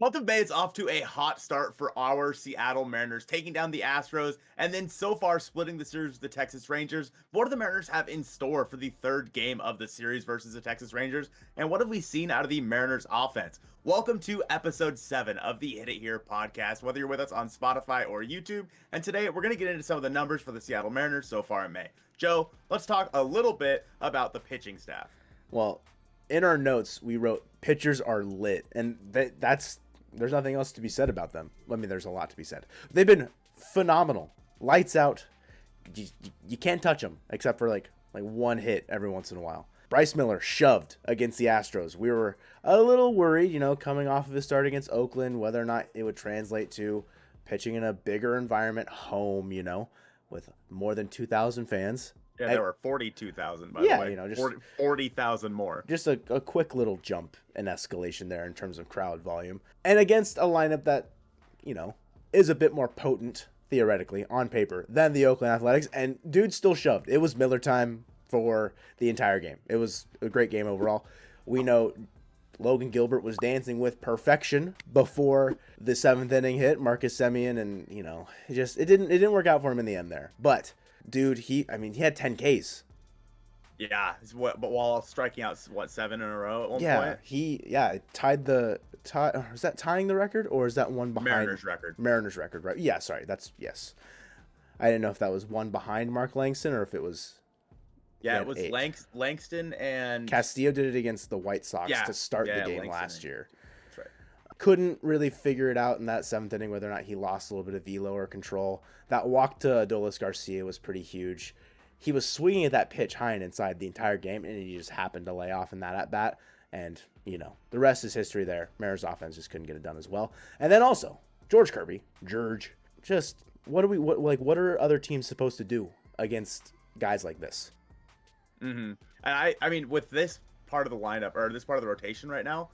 Month of May is off to a hot start for our Seattle Mariners, taking down the Astros, and then so far splitting the series with the Texas Rangers. What do the Mariners have in store for the third game of the series versus the Texas Rangers? And what have we seen out of the Mariners offense? Welcome to episode 7 of the Hit It Here podcast, whether you're with us on Spotify or YouTube. And today we're going to get into some of the numbers for the Seattle Mariners so far in May. Joe, let's talk a little bit about the pitching staff. Well, in our notes, we wrote pitchers are lit, and that's there's nothing else to be said about them. I mean, there's a lot to be said. They've been phenomenal, lights out. You can't touch them except for like one hit every once in a while. Bryce Miller shoved against the Astros. We were a little worried, coming off of his start against Oakland, whether or not it would translate to pitching in a bigger environment, home, with more than 2,000 fans. Yeah, there were 42,000, by the way. Just 40,000 more. Just a quick little jump in escalation there in terms of crowd volume. And against a lineup that, is a bit more potent, theoretically, on paper, than the Oakland Athletics. And dude still shoved. It was Miller time for the entire game. It was a great game overall. We know Logan Gilbert was dancing with perfection before the 7th inning hit, Marcus Semien, and, it didn't work out for him in the end there. But dude, he had 10 Ks. Yeah, but while striking out 7 in a row at one point. He tied is that tying the record, or is that one behind Mariners record, right? Yeah, sorry, yes. I didn't know if that was one behind Mark Langston or if it was. Yeah, it was Langston and Castillo did it against the White Sox to start the game Langston last year. That's right. Couldn't really figure it out in that 7th inning whether or not he lost a little bit of velo or control. That walk to Adolis Garcia was pretty huge. He was swinging at that pitch high and inside the entire game, and he just happened to lay off in that at bat. And the rest is history there. Mariners offense just couldn't get it done as well. And then also George Kirby, just what are other teams supposed to do against guys like this? Mm-hmm. And I mean, with this part of the lineup or this part of the rotation right now,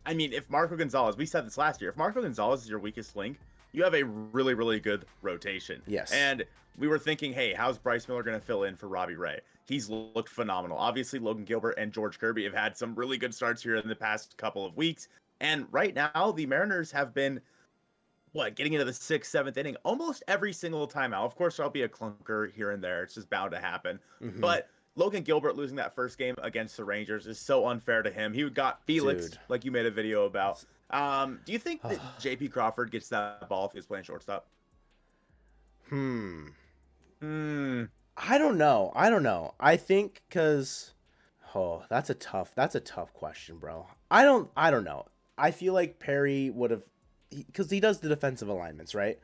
I mean, if Marco Gonzalez, we said this last year, if Marco Gonzalez is your weakest link, you have a really, really good rotation. Yes. And we were thinking, hey, how's Bryce Miller going to fill in for Robbie Ray? He's looked phenomenal. Obviously, Logan Gilbert and George Kirby have had some really good starts here in the past couple of weeks. And right now, the Mariners have been, getting into the 6th, 7th inning almost every single time out. Of course, there'll be a clunker here and there. It's just bound to happen. Mm-hmm. But Logan Gilbert losing that first game against the Rangers is so unfair to him. He got Felix, like you made a video about. Do you think that J.P. Crawford gets that ball if he was playing shortstop? I don't know. I think because that's a tough question, bro. I don't know. I feel like Perry would have, because he does the defensive alignments, right?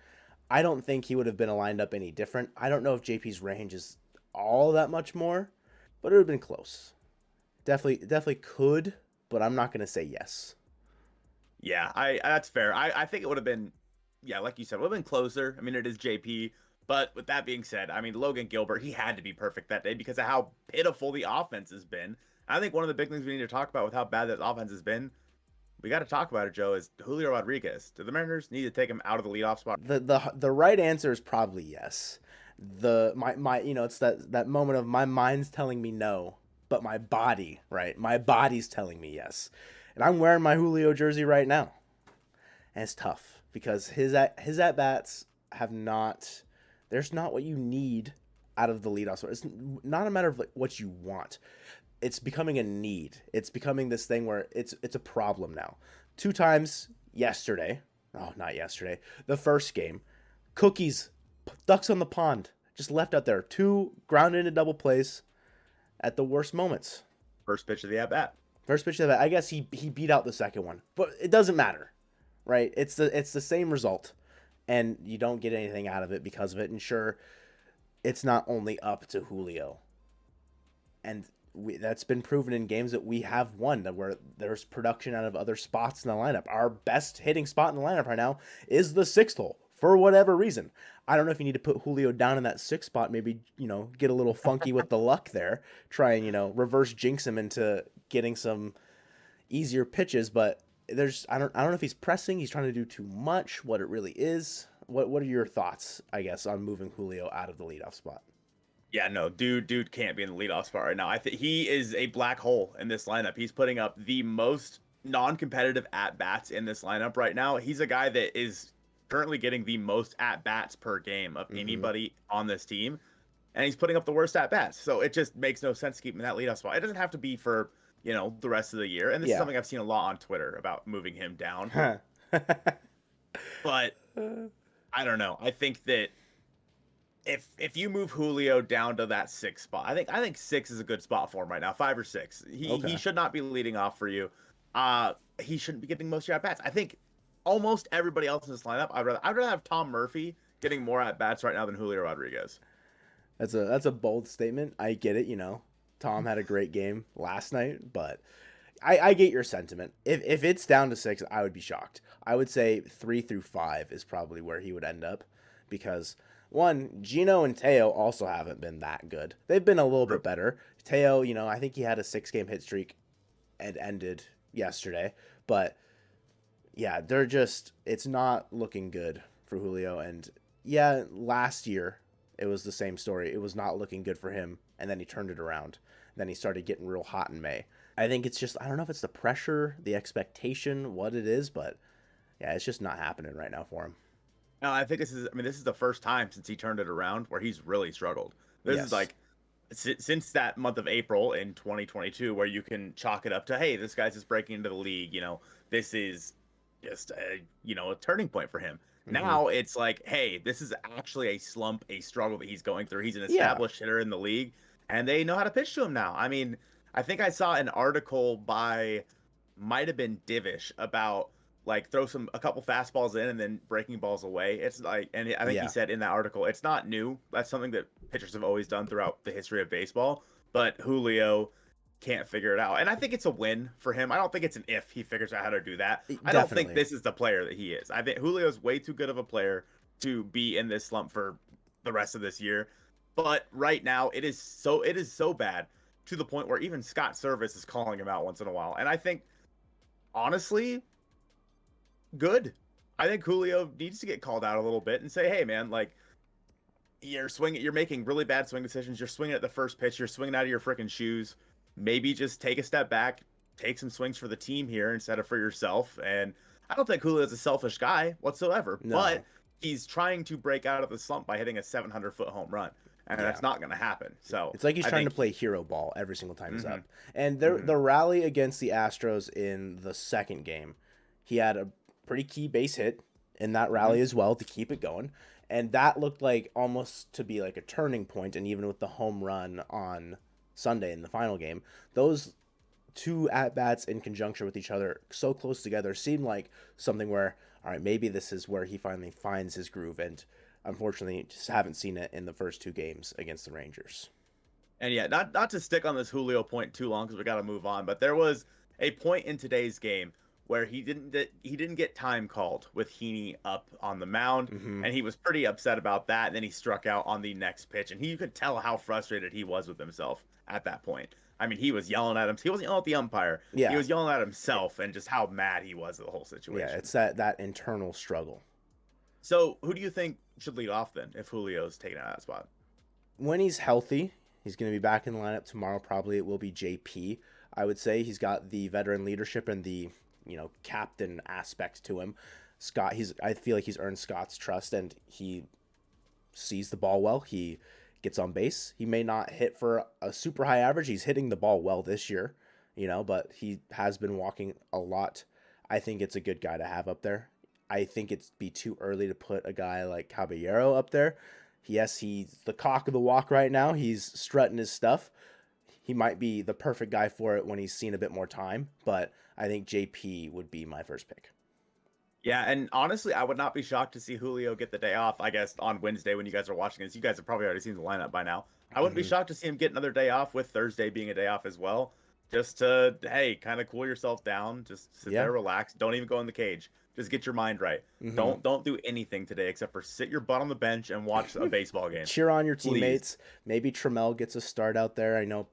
I don't think he would have been aligned up any different. I don't know if JP's range is all that much more, but it would have been close. Definitely could, but I'm not going to say yes. Yeah, that's fair. I think it would have been, like you said, it would have been closer. I mean, it is JP, but with that being said, I mean, Logan Gilbert, he had to be perfect that day because of how pitiful the offense has been. I think one of the big things we need to talk about with how bad that offense has been, we got to talk about it, Joe, is Julio Rodriguez. Do the Mariners need to take him out of the leadoff spot? The right answer is probably yes. It's that moment of my mind's telling me no, but my body, right? My body's telling me yes. And I'm wearing my Julio jersey right now. And it's tough because his at-bats there's not what you need out of the leadoff spot. It's not a matter of what you want. It's becoming a need. It's becoming this thing where it's a problem now. 2 times yesterday. Oh, not yesterday. The first game. Cookies, ducks on the pond, just left out there. 2 grounded into double plays at the worst moments. First pitch of the at-bat. I guess he beat out the second one. But it doesn't matter, right? It's the same result. And you don't get anything out of it because of it. And sure, it's not only up to Julio. And that's been proven in games that we have won, where there's production out of other spots in the lineup. Our best hitting spot in the lineup right now is the 6th hole, for whatever reason. I don't know if you need to put Julio down in that 6th spot, maybe, get a little funky with the luck there, try and, reverse jinx him into getting some easier pitches, but I don't know if he's pressing, he's trying to do too much, what it really is. What are your thoughts, I guess, on moving Julio out of the leadoff spot? Yeah, no, dude can't be in the leadoff spot right now. I think he is a black hole in this lineup. He's putting up the most non-competitive at-bats in this lineup right now. He's a guy that is currently getting the most at-bats per game of anybody on this team, and he's putting up the worst at-bats. So it just makes no sense to keep him in that leadoff spot. It doesn't have to be for, the rest of the year. And this is Yeah. something I've seen a lot on Twitter about moving him down. But I don't know. I think that if you move Julio down to that 6 spot, I think 6 is a good spot for him right now. 5 or 6. He should not be leading off for you. He shouldn't be getting most of your at bats. I think almost everybody else in this lineup, I'd rather have Tom Murphy getting more at bats right now than Julio Rodriguez. That's a bold statement. I get it. Tom had a great game last night, but I get your sentiment. If it's down to 6, I would be shocked. I would say 3 through 5 is probably where he would end up, because one, Gino and Teo also haven't been that good. They've been a little bit better. Teo, I think he had a 6-game hit streak and ended yesterday, but yeah, it's not looking good for Julio. And yeah, last year it was the same story. It was not looking good for him, and then he turned it around. Then he started getting real hot in May. I think it's just, I don't know if it's the pressure, the expectation, what it is, but yeah, it's just not happening right now for him. No, I think this is the first time since he turned it around where he's really struggled. This is like since that month of April in 2022, where you can chalk it up to, hey, this guy's just breaking into the league. This is just a turning point for him. Now it's like, hey, this is actually a slump, a struggle that he's going through. He's an established hitter in the league, and they know how to pitch to him now. I mean, I think I saw an article might have been Divish about like throw a couple fastballs in and then breaking balls away. It's like, and I think he said in that article, it's not new. That's something that pitchers have always done throughout the history of baseball. But Julio can't figure it out, and I think it's a win for him. I don't think it's an if he figures out how to do that. I don't think this is the player that he is. I think Julio's way too good of a player to be in this slump for the rest of this year. But right now, it is so bad to the point where even Scott Service is calling him out once in a while. And I think, honestly, good. I think Julio needs to get called out a little bit and say, hey, man, like, you're making really bad swing decisions. You're swinging at the first pitch. You're swinging out of your freaking shoes. Maybe just take a step back, take some swings for the team here instead of for yourself. And I don't think Julio's a selfish guy whatsoever, but he's trying to break out of the slump by hitting a 700-foot home run. And that's not going to happen. So it's like he's trying to play hero ball every single time he's up. And the rally against the Astros in the second game, he had a pretty key base hit in that rally as well to keep it going. And that looked like almost to be like a turning point. And even with the home run on Sunday in the final game, those two at-bats in conjunction with each other so close together seemed like something where, all right, maybe this is where he finally finds his groove. And unfortunately, just haven't seen it in the first 2 games against the Rangers. And yeah, not to stick on this Julio point too long because we got to move on, but there was a point in today's game where he didn't get time called with Heaney up on the mound, and he was pretty upset about that. And then he struck out on the next pitch, and you could tell how frustrated he was with himself at that point. I mean, he was yelling at him. He wasn't yelling at the umpire. Yeah. He was yelling at himself and just how mad he was at the whole situation. Yeah, it's that internal struggle. So who do you think should lead off then if Julio's taken out of that spot? When he's healthy, he's going to be back in the lineup tomorrow. Probably it will be JP. I would say he's got the veteran leadership and the captain aspect to him. Scott, I feel like he's earned Scott's trust, and he sees the ball well. He gets on base. He may not hit for a super high average. He's hitting the ball well this year, but he has been walking a lot. I think it's a good guy to have up there. I think it'd be too early to put a guy like Caballero up there. Yes, he's the cock of the walk right now. He's strutting his stuff. He might be the perfect guy for it when he's seen a bit more time, but I think JP would be my first pick. Yeah, and honestly, I would not be shocked to see Julio get the day off, I guess, on Wednesday when you guys are watching this. You guys have probably already seen the lineup by now. I wouldn't be shocked to see him get another day off, with Thursday being a day off as well, just to, hey, kind of cool yourself down, just sit there, relax. Don't even go in the cage. Just get your mind right. Don't do anything today except for sit your butt on the bench and watch a baseball game. Cheer on your teammates. Please. Maybe Trammell gets a start out there. I know,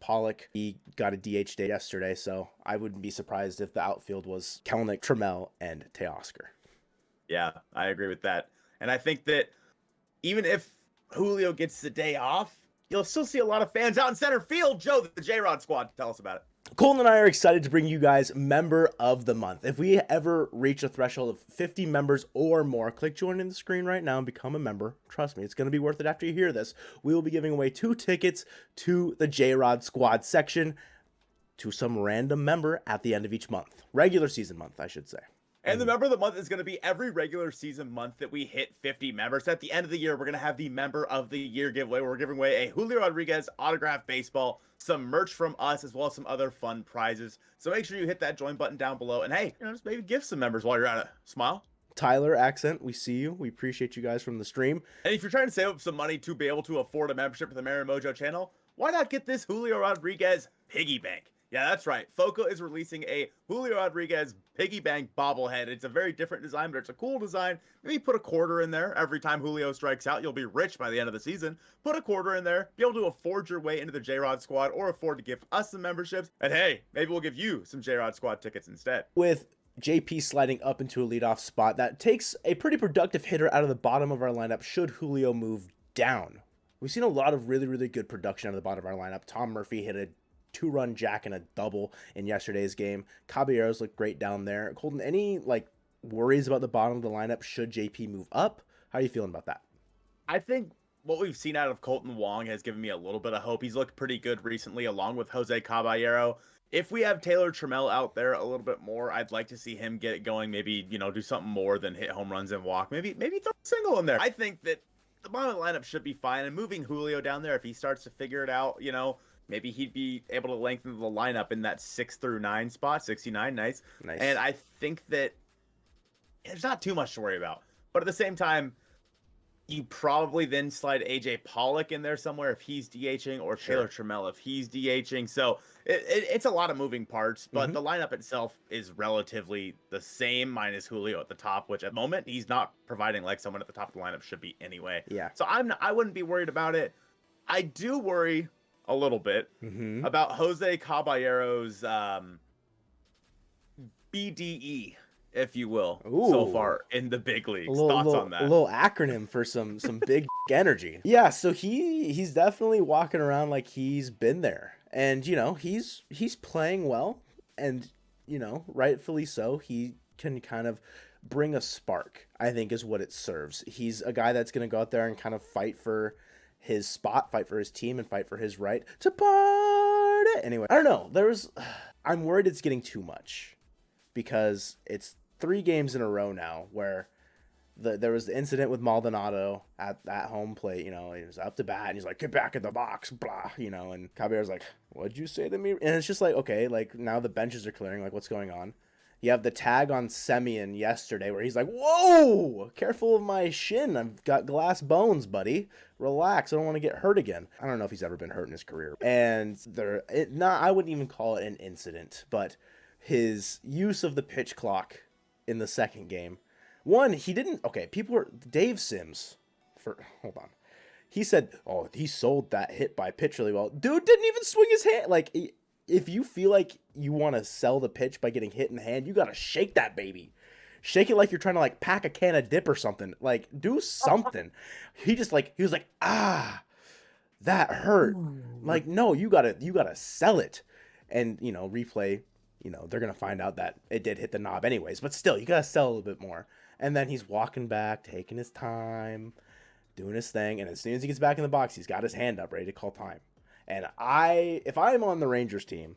Pollock, he got a DH day yesterday, so I wouldn't be surprised if the outfield was Kelenic, Trammell, and Teoscar. Yeah, I agree with that. And I think that even if Julio gets the day off, you'll still see a lot of fans out in center field. Joe, the J-Rod squad, tell us about it. Colton and I are excited to bring you guys Member of the Month. If we ever reach a threshold of 50 members or more, click join in the screen right now and become a member. Trust me, it's going to be worth it after you hear this. We will be giving away 2 tickets to the J-Rod Squad section to some random member at the end of each month. Regular season month, I should say. And the member of the month is going to be every regular season month that we hit 50 members. At the end of the year, we're going to have the member of the year giveaway. We're giving away a Julio Rodriguez autographed baseball, some merch from us, as well as some other fun prizes. So make sure you hit that join button down below. And hey, just maybe give some members while you're at it. Smile. Tyler, Accent, we see you. We appreciate you guys from the stream. And if you're trying to save up some money to be able to afford a membership to the Mariner Mojo channel, why not get this Julio Rodriguez piggy bank? Yeah, that's right. Foco is releasing a Julio Rodriguez piggy bank bobblehead. It's a very different design, but it's a cool design. Maybe put a quarter in there every time Julio strikes out. You'll be rich by the end of the season. Put a quarter in there. Be able to afford your way into the J-Rod squad or afford to give us some memberships. And hey, maybe we'll give you some J-Rod squad tickets instead. With JP sliding up into a leadoff spot, that takes a pretty productive hitter out of the bottom of our lineup should Julio move down. We've seen a lot of really, really good production out of the bottom of our lineup. Tom Murphy hit a 2-run jack and a double in yesterday's game. Caballeros looked great down there. Colton, any worries about the bottom of the lineup should JP move up? How are you feeling about that? I think what we've seen out of Colton Wong has given me a little bit of hope. He's looked pretty good recently, along with Jose Caballero. If we have Taylor Trammell out there a little bit more, I'd like to see him get it going. Maybe, do something more than hit home runs and walk. Maybe throw a single in there. I think that the bottom of the lineup should be fine. And moving Julio down there, if he starts to figure it out, maybe he'd be able to lengthen the lineup in that 6 through 9 spot, 69, nice. And I think that there's not too much to worry about. But at the same time, you probably then slide AJ Pollock in there somewhere if he's DHing, or Taylor Trammell if he's DHing. So it's a lot of moving parts, but the lineup itself is relatively the same, minus Julio at the top, which at the moment he's not providing like someone at the top of the lineup should be anyway. Yeah. So I wouldn't be worried about it. I do worry a little bit about Jose Caballero's BDE, if you will, so far in the big leagues. Thoughts on that? A little acronym for some big energy. Yeah, so he's definitely walking around like he's been there. And, he's playing well. And, rightfully so. He can kind of bring a spark, I think, is what it serves. He's a guy that's going to go out there and kind of fight for his spot, fight for his team, and fight for his right to party. Anyway, I don't know. I'm worried it's getting too much, because it's 3 games in a row now where there was the incident with Maldonado at home plate. He was up to bat and he's like, "Get back in the box," blah, and Caballero's like, "What'd you say to me?" And it's just like, okay, now the benches are clearing, what's going on? You have the tag on Semien yesterday where he's like, "Whoa, careful of my shin. I've got glass bones, buddy. Relax. I don't want to get hurt again." I don't know if he's ever been hurt in his career. And I wouldn't even call it an incident, but his use of the pitch clock in the second game. One, he didn't. Okay, Dave Sims, hold on. He said, "Oh, he sold that hit by pitch really well." Dude didn't even swing his hand. If you feel like you want to sell the pitch by getting hit in the hand, you got to shake that baby. Shake it like you're trying to pack a can of dip or something. Do something. He was like, "Ah, that hurt." No, you got to sell it. And, replay, they're going to find out that it did hit the knob anyways, but still, you got to sell a little bit more. And then he's walking back, taking his time, doing his thing, and as soon as he gets back in the box, he's got his hand up ready to call time. And if I'm on the Rangers team,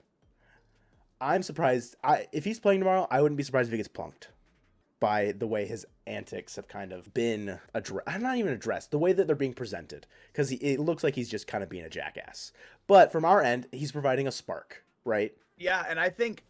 I'm surprised. If he's playing tomorrow, I wouldn't be surprised if he gets plunked by the way his antics have kind of been I'm not even addressed, the way that they're being presented, because it looks like he's just kind of being a jackass. But from our end, he's providing a spark, right? Yeah, and I think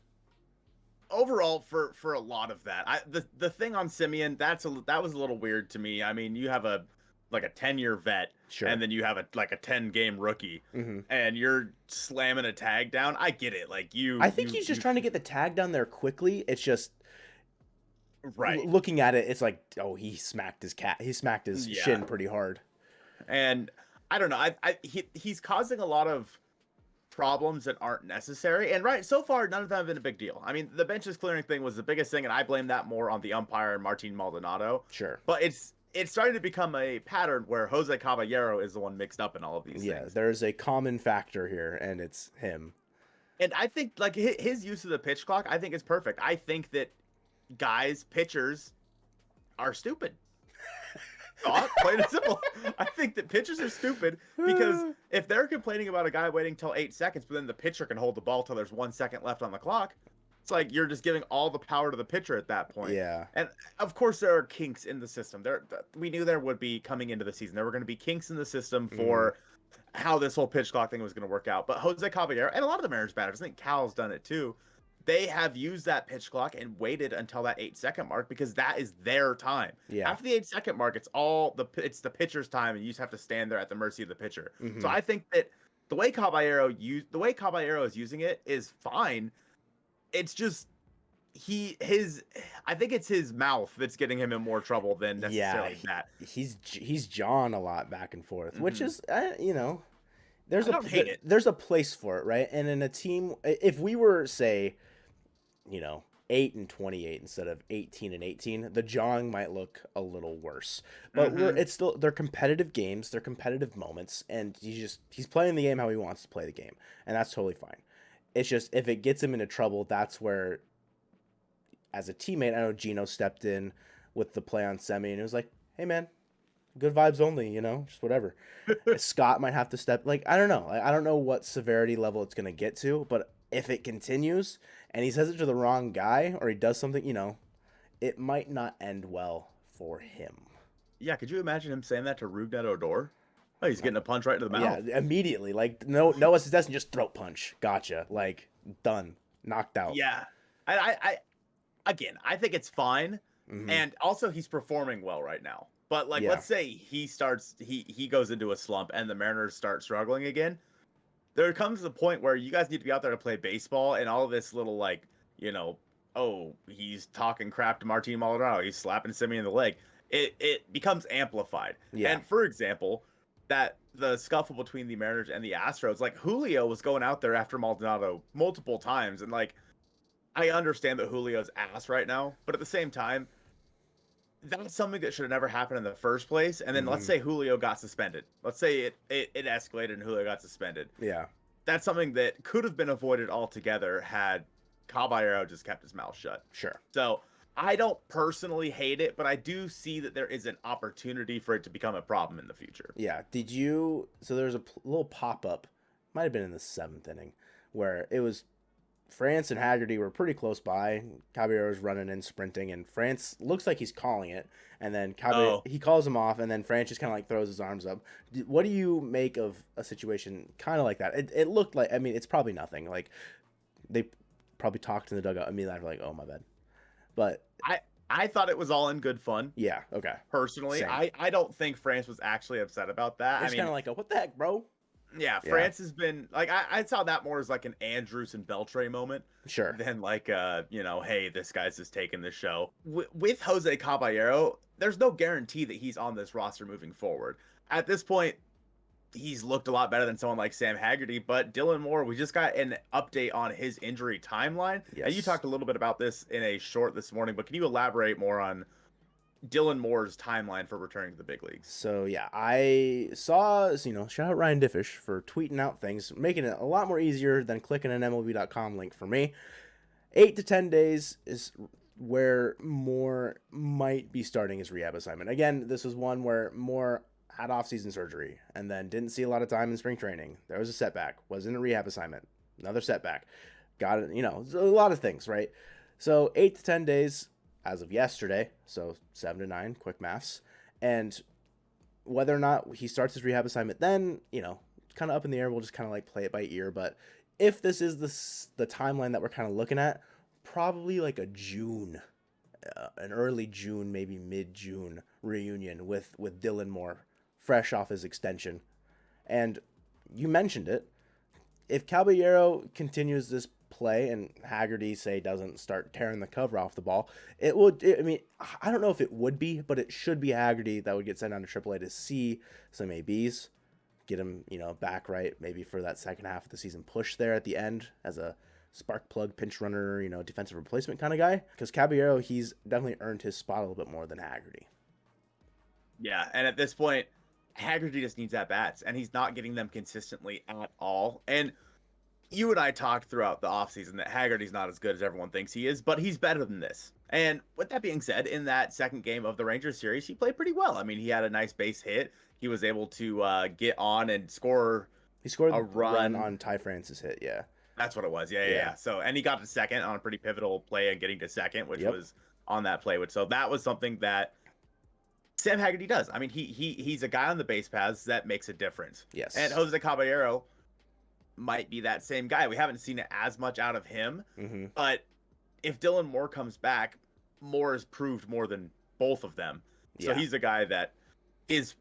overall for a lot of that, the thing on Semien, that was a little weird to me. I mean, you have a 10-year vet, and then you have a 10-game rookie, and you're slamming a tag down. I get it. I think he's just trying to get the tag down there quickly. It's just right. Looking at it, it's like, oh, he smacked his shin pretty hard. And I don't know. He's causing a lot of problems that aren't necessary. And so far, none of them have been a big deal. I mean, the benches clearing thing was the biggest thing, and I blame that more on the umpire and Martin Maldonado. Sure. But it's starting to become a pattern where Jose Caballero is the one mixed up in all of these things. Yeah, there's a common factor here, and it's him. And I think like his use of the pitch clock, I think is perfect. I think that pitchers are stupid. Plain and simple. I think that pitchers are stupid because if they're complaining about a guy waiting till 8 seconds, but then the pitcher can hold the ball till there's 1 second left on the clock, it's like you're just giving all the power to the pitcher at that point. Yeah. And of course, there are kinks in the system. We knew there would be coming into the season. There were going to be kinks in the system for how this whole pitch clock thing was going to work out. But Jose Caballero and a lot of the Mariners batters, I think Cal's done it too. They have used that pitch clock and waited until that 8 second mark because that is their time. Yeah. After the 8 second mark, it's the pitcher's time, and you just have to stand there at the mercy of the pitcher. Mm-hmm. So I think that the way Caballero is using it is fine. It's just I think it's his mouth that's getting him in more trouble than necessarily that. He's jawing a lot back and forth, which is there's a place for it, right? And in a team, if we were say 8-28 instead of 18-18, the jawing might look a little worse. But they're competitive games, they're competitive moments, and he's playing the game how he wants to play the game, and that's totally fine. It's just if it gets him into trouble, that's where, as a teammate, I know Gino stepped in with the play on Semi, and it was like, hey man, good vibes only, just whatever. Scott might have to step, I don't know. I don't know what severity level it's going to get to, but if it continues and he says it to the wrong guy or he does something, it might not end well for him. Yeah, could you imagine him saying that to Rougned Odor? Oh, he's getting a punch right to the mouth. Yeah, immediately. No assistance, just throat punch. Gotcha. Done. Knocked out. Yeah. I think it's fine. Mm-hmm. And also he's performing well right now. But let's say he goes into a slump and the Mariners start struggling again. There comes a point where you guys need to be out there to play baseball, and all of this little he's talking crap to Martin Maldonado, he's slapping Simi in the leg. It becomes amplified. Yeah. And for example, that the scuffle between the Mariners and the Astros, Julio was going out there after Maldonado multiple times, and I understand that Julio's ass right now, but at the same time, that's something that should have never happened in the first place. And then let's say Julio got suspended. Let's say it escalated and Julio got suspended. Yeah. That's something that could have been avoided altogether had Caballero just kept his mouth shut. Sure. So I don't personally hate it, but I do see that there is an opportunity for it to become a problem in the future. Yeah. So there's a little pop-up, might have been in the 7th inning, where it was France and Haggerty were pretty close by. Caballero's running and sprinting, and France looks like he's calling it, and then he calls him off, and then France just kind of throws his arms up. What do you make of a situation kind of like that? It looked like, it's probably nothing. They probably talked in the dugout immediately after, oh, my bad. But I thought it was all in good fun. Yeah, okay. Personally, I don't think France was actually upset about that. It's kind of what the heck, bro? Yeah, France has been I saw that more as an Andrews and Beltre moment. Sure. Than hey, this guy's just taking the show. With Jose Caballero, there's no guarantee that he's on this roster moving forward. At this point, he's looked a lot better than someone like Sam Haggerty, but Dylan Moore, we just got an update on his injury timeline. Yes. And you talked a little bit about this in a short this morning, but can you elaborate more on Dylan Moore's timeline for returning to the big leagues? So yeah, I saw, shout out Ryan Diffish for tweeting out things, making it a lot more easier than clicking an MLB.com link for me. 8 to 10 days is where Moore might be starting his rehab assignment. Again, this was one where Moore had off-season surgery and then didn't see a lot of time in spring training. There was a setback, was in a rehab assignment, another setback. Got it, a lot of things, right? So 8 to 10 days as of yesterday, so 7 to 9, quick maths. And whether or not he starts his rehab assignment then, kind of up in the air. We'll just kind of play it by ear. But if this is the timeline that we're kind of looking at, probably a June, an early June, maybe mid-June reunion with Dylan Moore, fresh off his extension. And you mentioned it. If Caballero continues this play and Haggerty, say, doesn't start tearing the cover off the ball, I don't know if it would be, but it should be Haggerty that would get sent down to AAA to see some ABs, get him, back right, maybe for that second half of the season push there at the end as a spark plug, pinch runner, defensive replacement kind of guy. Because Caballero, he's definitely earned his spot a little bit more than Haggerty. Yeah, and at this point, Haggerty just needs at-bats, and he's not getting them consistently at all. And you and I talked throughout the offseason that Haggerty's not as good as everyone thinks he is, but he's better than this. And with that being said, in that second game of the Rangers series, he played pretty well. I mean, he had a nice base hit. He was able to get on and score He scored a the run run. on Ty Francis hit, yeah. That's what it was. Yeah, yeah, Yeah. yeah. So, and he got to second on a pretty pivotal play and getting to second, which Yep. was on that play. So that was something that Sam Haggerty does. I mean, he's a guy on the base paths that makes a difference. Yes. And Jose Caballero might be that same guy. We haven't seen it as much out of him, but if Dylan Moore comes back, Moore has proved more than both of them. So he's a guy that is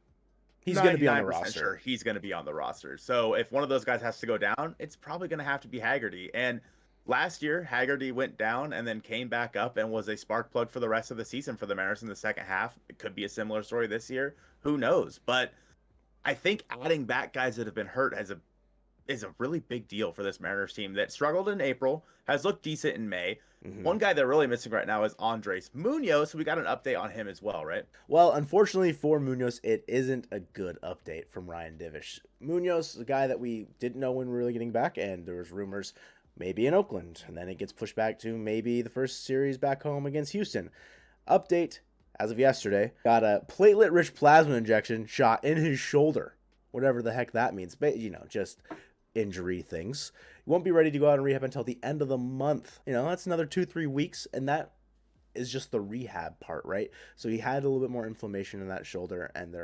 he's going to be on the 99% roster. Sure he's going to be on the roster. So if one of those guys has to go down, it's probably going to have to be Haggerty. And last year, Haggerty went down and then came back up and was a spark plug for the rest of the season for the Mariners in the second half. It could be a similar story this year. Who knows? But I think adding back guys that have been hurt is a really big deal for this Mariners team that struggled in April, has looked decent in May. One guy they're really missing right now is Andres Munoz, so we got an update on him as well, right? Well, unfortunately for Munoz, it isn't a good update from Ryan Divish. Munoz, the guy that we didn't know when we were really getting back, and there was rumors maybe in Oakland, and then it gets pushed back to maybe the first series back home against Houston. Update, as of yesterday, got a platelet-rich plasma injection shot in his shoulder, whatever the heck that means, but, just injury things. He won't be ready to go out and rehab until the end of the month. That's another 2-3 weeks, and that is just the rehab part, right? So he had a little bit more inflammation in that shoulder, and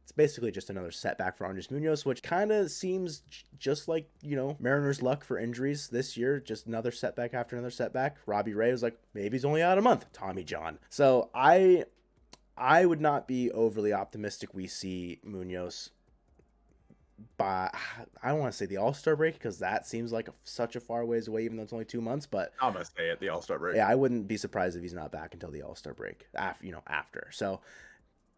it's basically just another setback for Andres Munoz, which kind of seems just like, Mariners' luck for injuries this year, just another setback after another setback. Robbie Ray was like, maybe he's only out a month. Tommy John. So I would not be overly optimistic we see Munoz by, I don't want to say the All-Star break because that seems like such a far ways away, even though it's only 2 months. But I'm gonna say it, the All-Star break. Yeah, I wouldn't be surprised if he's not back until the All-Star break. After. So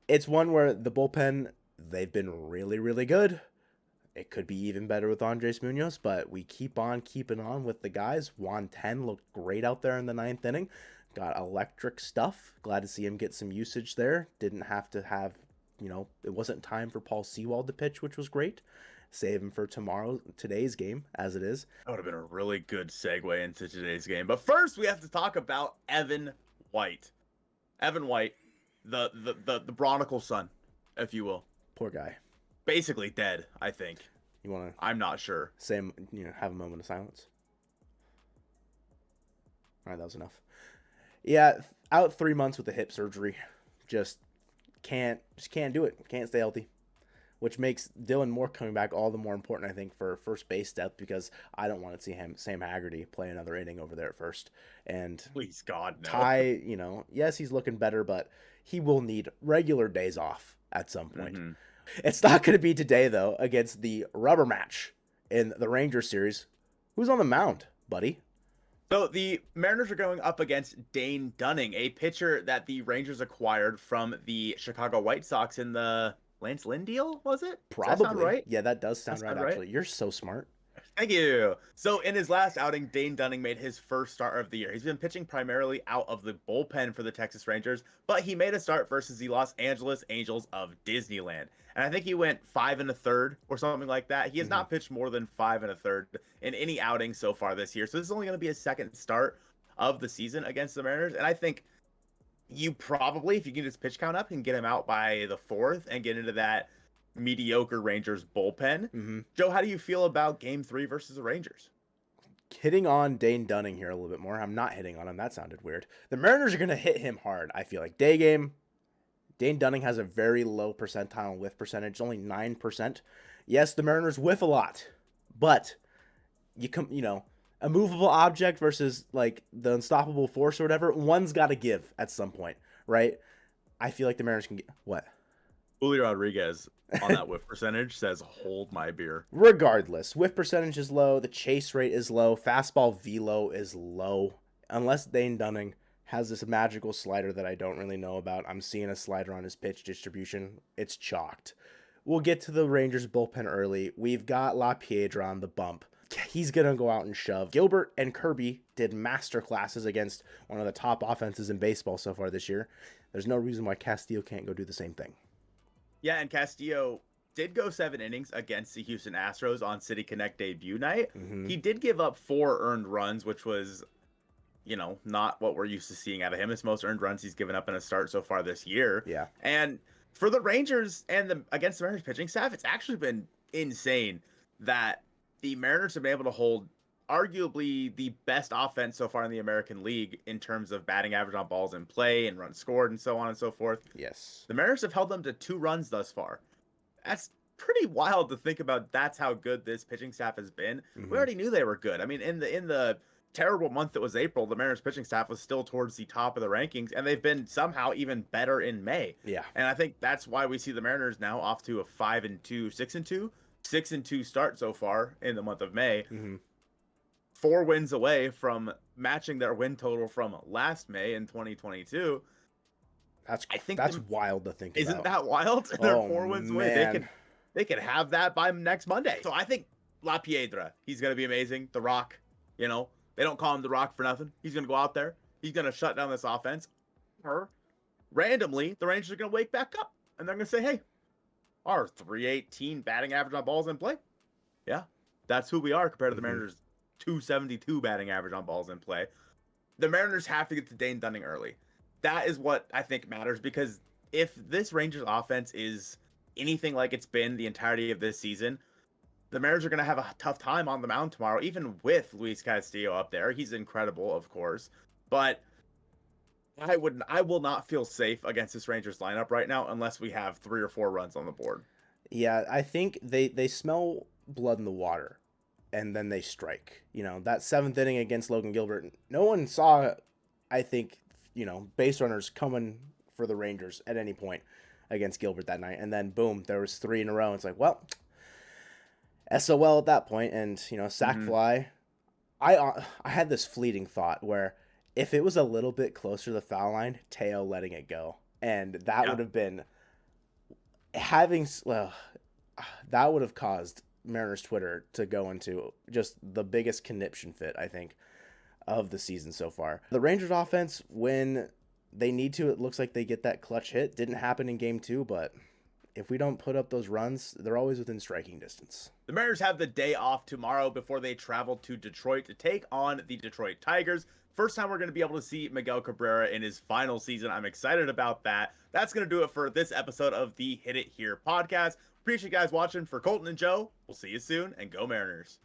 it's one where the bullpen, they've been really, really good. It could be even better with Andres Munoz, but we keep on keeping on with the guys. Juan Ten looked great out there in the 9th inning. Got electric stuff. Glad to see him get some usage there. Didn't have to have. It wasn't time for Paul Sewald to pitch, which was great. Save him for today's game, as it is. That would have been a really good segue into today's game. But first, we have to talk about Evan White. Evan White, the Bronicle son, if you will. Poor guy. Basically dead, I think. You want to? I'm not sure. Say, have a moment of silence. All right, that was enough. Yeah, out 3 months with a hip surgery. Just can't do it. Can't stay healthy, which makes Dylan Moore coming back all the more important, I think, for first base depth, because I don't want to see Sam Haggerty play another inning over there at first. And please God, no. Ty, yes, he's looking better, but he will need regular days off at some point. It's not going to be today, though, against the rubber match in the Rangers series. Who's on the mound, buddy? So the Mariners are going up against Dane Dunning, a pitcher that the Rangers acquired from the Chicago White Sox in the Lance Lynn deal, was it? Probably. Does that sound right? Yeah, that does sound right, actually. You're so smart. Thank you. So in his last outing, Dane Dunning made his first start of the year. He's been pitching primarily out of the bullpen for the Texas Rangers, but he made a start versus the Los Angeles Angels of Disneyland. And I think he went 5 1/3 or something like that. He has not pitched more than 5 1/3 in any outing so far this year. So this is only going to be his second start of the season against the Mariners. And I think you probably, if you can just pitch count up, can get him out by the 4th and get into that mediocre Rangers bullpen. Joe, how do you feel about game 3 versus the Rangers? Hitting on Dane Dunning here a little bit more. I'm not hitting on him. That sounded weird. The Mariners are going to hit him hard, I feel like. Day game, Dane Dunning has a very low percentile whiff percentage, only 9%. Yes, the Mariners whiff a lot, but a movable object versus like the unstoppable force or whatever, one's got to give at some point, right? I feel like the Mariners can get what? Julio Rodriguez on that whiff percentage says, hold my beer. Regardless, whiff percentage is low. The chase rate is low. Fastball velo is low. Unless Dane Dunning has this magical slider that I don't really know about. I'm seeing a slider on his pitch distribution. It's chalked. We'll get to the Rangers bullpen early. We've got La Piedra on the bump. He's going to go out and shove. Gilbert and Kirby did master classes against one of the top offenses in baseball so far this year. There's no reason why Castillo can't go do the same thing. Yeah, and Castillo did go 7 innings against the Houston Astros on City Connect debut night. Mm-hmm. He did give up 4 earned runs, which was, not what we're used to seeing out of him. It's most earned runs he's given up in a start so far this year. Yeah. And for the Rangers and against the Mariners pitching staff, it's actually been insane that the Mariners have been able to hold arguably the best offense so far in the American League in terms of batting average on balls in play and runs scored and so on and so forth. Yes. The Mariners have held them to 2 runs thus far. That's pretty wild to think about. That's how good this pitching staff has been. Mm-hmm. We already knew they were good. I mean, in the terrible month that was April, the Mariners pitching staff was still towards the top of the rankings, and they've been somehow even better in May. Yeah. And I think that's why we see the Mariners now off to a 5-2, 6-2, 6-2 start so far in the month of May. Mm-hmm. 4 wins away from matching their win total from last May in 2022. I think that's wild to think Isn't about. that wild? They're 4 wins away. They could have that by next Monday. So I think La Piedra, he's going to be amazing. The Rock, they don't call him The Rock for nothing. He's going to go out there. He's going to shut down this offense. Or randomly, the Rangers are going to wake back up. And they're going to say, hey, our 318 batting average on balls in play. Yeah, that's who we are compared to the Mariners' 272 batting average on balls in play. The Mariners have to get to Dane Dunning early. That is what I think matters, because if this Rangers offense is anything like it's been the entirety of this season, the Mariners are going to have a tough time on the mound tomorrow, even with Luis Castillo up there. He's incredible, of course, but I will not feel safe against this Rangers lineup right now unless we have 3 or 4 runs on the board. Yeah, I think they smell blood in the water, and then they strike. That 7th inning against Logan Gilbert, no one saw, I think, base runners coming for the Rangers at any point against Gilbert that night. And then, boom, there was 3 in a row. It's like, well, SOL at that point. And, sac fly. I had this fleeting thought where if it was a little bit closer to the foul line, Teo letting it go. And that would have been that would have caused Mariners Twitter to go into just the biggest conniption fit, I think, of the season so far. The Rangers offense, when they need to, it looks like they get that clutch hit. Didn't happen in game 2, but if we don't put up those runs, they're always within striking distance. The Mariners have the day off tomorrow before they travel to Detroit to take on the Detroit Tigers. First time we're going to be able to see Miguel Cabrera in his final season. I'm excited about that. That's going to do it for this episode of the Hit It Here podcast. Appreciate you guys watching. For Colton and Joe, we'll see you soon, and go Mariners.